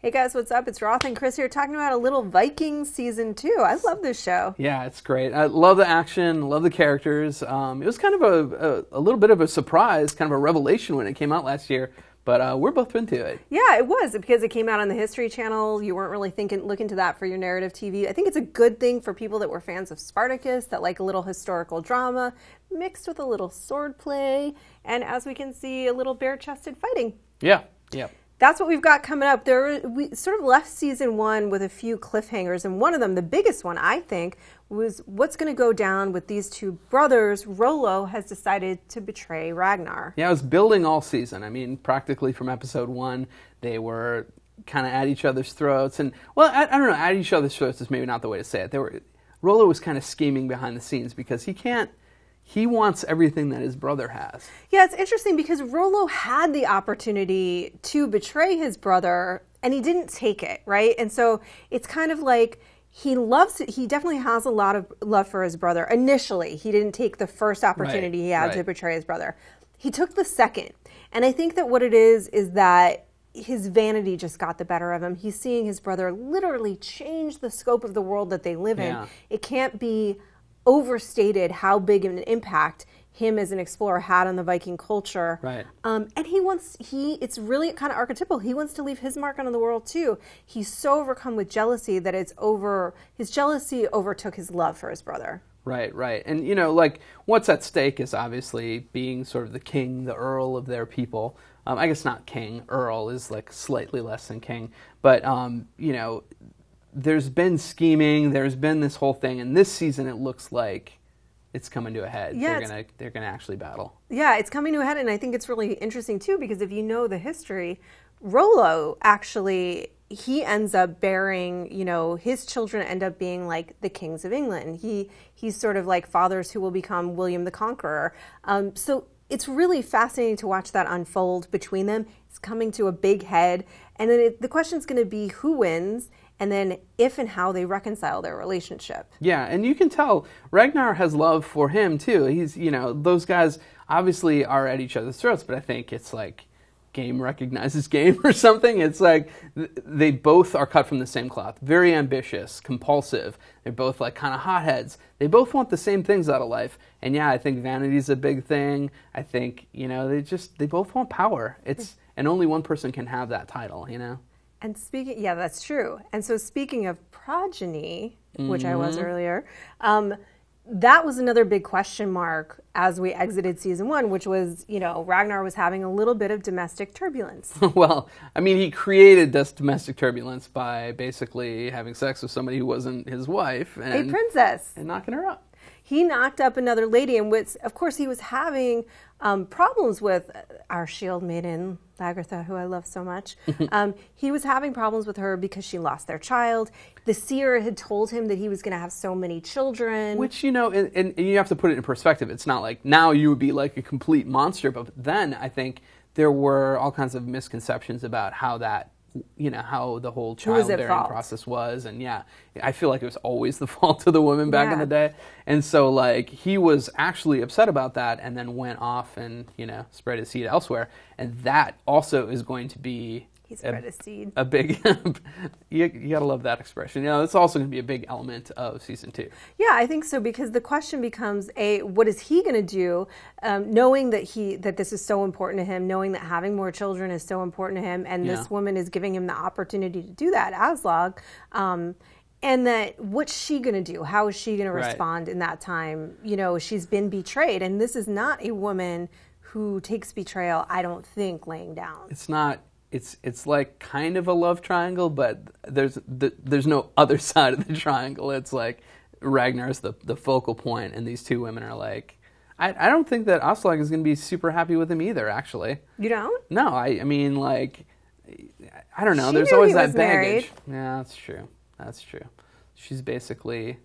Hey guys, what's up? It's Roth and Chris here talking about a little Vikings season 2. I love this show. Yeah, it's great. I love the action, love the characters. It was kind of a little bit of a surprise, kind of a revelation when it came out last year, but we're both into it. Yeah, it was because it came out on the History Channel. You weren't really looking to that for your narrative TV. I think it's a good thing for people that were fans of Spartacus, that like a little historical drama mixed with a little sword play, and as we can see, a little bare-chested fighting. Yeah. That's what we've got coming up. We sort of left season 1 with a few cliffhangers, and one of them, the biggest one, I think, was what's going to go down with these two brothers. Rollo has decided to betray Ragnar. Yeah, it was building all season. I mean, practically from episode 1, they were kind of at each other's throats. And, well, I don't know, at each other's throats is maybe not the way to say it. Rollo was kind of scheming behind the scenes because he wants everything that his brother has. Yeah, it's interesting because Rollo had the opportunity to betray his brother and he didn't take it, right? And so it's kind of like he loves it. He definitely has a lot of love for his brother. Initially, he didn't take the first opportunity he had to betray his brother. He took the second. And I think that what it is that his vanity just got the better of him. He's seeing his brother literally change the scope of the world that they live in. It can't be overstated how big of an impact him as an explorer had on the Viking culture. Right. And it's really kind of archetypal. He wants to leave his mark on the world too. He's so overcome with jealousy that his jealousy overtook his love for his brother. Right. And, what's at stake is obviously being sort of the king, the earl of their people. I guess not king. Earl is like slightly less than king. But, there's been scheming, there's been this whole thing, and this season it looks like it's coming to a head. Yeah, they're gonna actually battle. Yeah, it's coming to a head, and I think it's really interesting too because if you know the history, Rollo actually he ends up bearing, his children end up being like the kings of England. He's sort of like fathers who will become William the Conqueror. So it's really fascinating to watch that unfold between them. It's coming to a big head, and then the question's going to be who wins. And then if and how they reconcile their relationship. Yeah, and you can tell Ragnar has love for him too. He's, those guys obviously are at each other's throats, but I think it's like game recognizes game or something. It's like they both are cut from the same cloth. Very ambitious, compulsive. They're both like kind of hotheads. They both want the same things out of life. And yeah, I think vanity's a big thing. I think, they both want power. And only one person can have that title, And yeah, that's true. And so speaking of progeny, which I was earlier, that was another big question mark as we exited season 1, which was, Ragnar was having a little bit of domestic turbulence. Well, I mean, he created this domestic turbulence by basically having sex with somebody who wasn't his wife. A princess. And knocking her up. He knocked up another lady, and of course he was having problems with our shield maiden, Lagertha, who I love so much. He was having problems with her because she lost their child. The seer had told him that he was going to have so many children. Which, and you have to put it in perspective. It's not like now you would be like a complete monster, but then I think there were all kinds of misconceptions about how that how the whole childbearing process was. And yeah, I feel like it was always the fault of the women back in the day. And so like he was actually upset about that and then went off and, spread his seed elsewhere. And that also is going to be he spread his seed. A big, you gotta love that expression. It's also going to be a big element of season 2. Yeah, I think so, because the question becomes, what is he going to do, knowing that this is so important to him, knowing that having more children is so important to him, and this woman is giving him the opportunity to do that, Aslog, and that what's she going to do? How is she going to respond in that time? She's been betrayed, and this is not a woman who takes betrayal, I don't think, laying down. It's not. It's like kind of a love triangle, but there's no other side of the triangle. It's like Ragnar's the focal point, and these two women are like, I don't think that Aslog is going to be super happy with him either, actually. You don't? No, I mean, like, I don't know. She There's knew always he that was baggage. Married. Yeah, that's true. She's basically,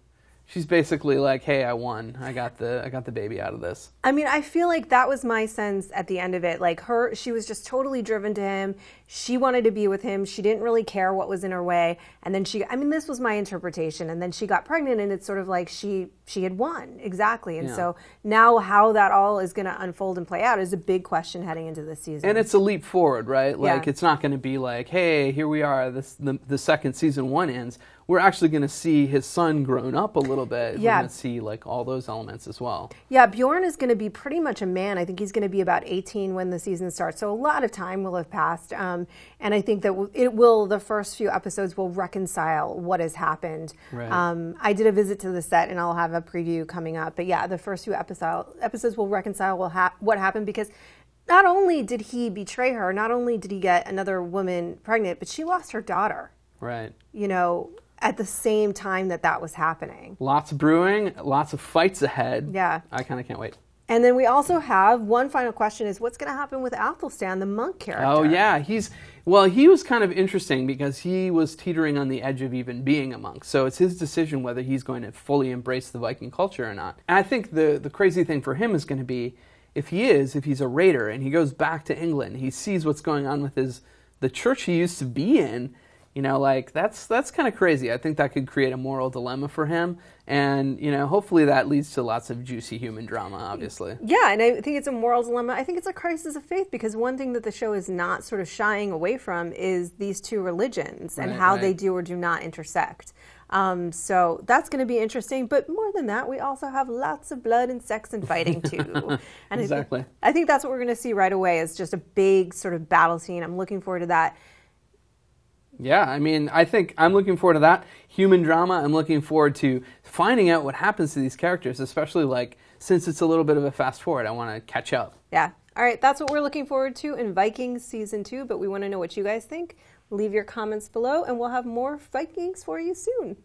She's basically like, hey, I won. I got the baby out of this. I mean, I feel like that was my sense at the end of it. Like she was just totally driven to him. She wanted to be with him. She didn't really care what was in her way. And then this was my interpretation. And then she got pregnant, and it's sort of like she had won. Exactly. And so now how that all is going to unfold and play out is a big question heading into this season. And it's a leap forward, right? Like, it's not going to be like, hey, here we are, the second season 1 ends. We're actually going to see his son grown up a little bit. Yeah. We're going to see like all those elements as well. Yeah, Bjorn is going to be pretty much a man. I think he's going to be about 18 when the season starts. So a lot of time will have passed. And I think that the first few episodes will reconcile what has happened. Right. I did a visit to the set, and I'll have a preview coming up. But yeah, the first few episodes will reconcile what happened, because not only did he betray her, not only did he get another woman pregnant, but she lost her daughter. Right. At the same time that was happening. Lots of brewing, lots of fights ahead. Yeah. I kind of can't wait. And then we also have one final question is, what's going to happen with Athelstan, the monk character? Oh, yeah. He was kind of interesting because he was teetering on the edge of even being a monk. So it's his decision whether he's going to fully embrace the Viking culture or not. And I think the crazy thing for him is going to be, if he's a raider and he goes back to England, he sees what's going on with the church he used to be in. That's kind of crazy. I think that could create a moral dilemma for him. And, hopefully that leads to lots of juicy human drama, obviously. Yeah, and I think it's a moral dilemma. I think it's a crisis of faith, because one thing that the show is not sort of shying away from is these two religions and how they do or do not intersect. So that's going to be interesting. But more than that, we also have lots of blood and sex and fighting, too. And exactly. I think that's what we're going to see right away, is just a big sort of battle scene. I'm looking forward to that. Yeah, I mean, I think I'm looking forward to that. Human drama, I'm looking forward to finding out what happens to these characters, especially since it's a little bit of a fast forward. I want to catch up. Yeah. All right, that's what we're looking forward to in Vikings Season 2, but we want to know what you guys think. Leave your comments below, and we'll have more Vikings for you soon.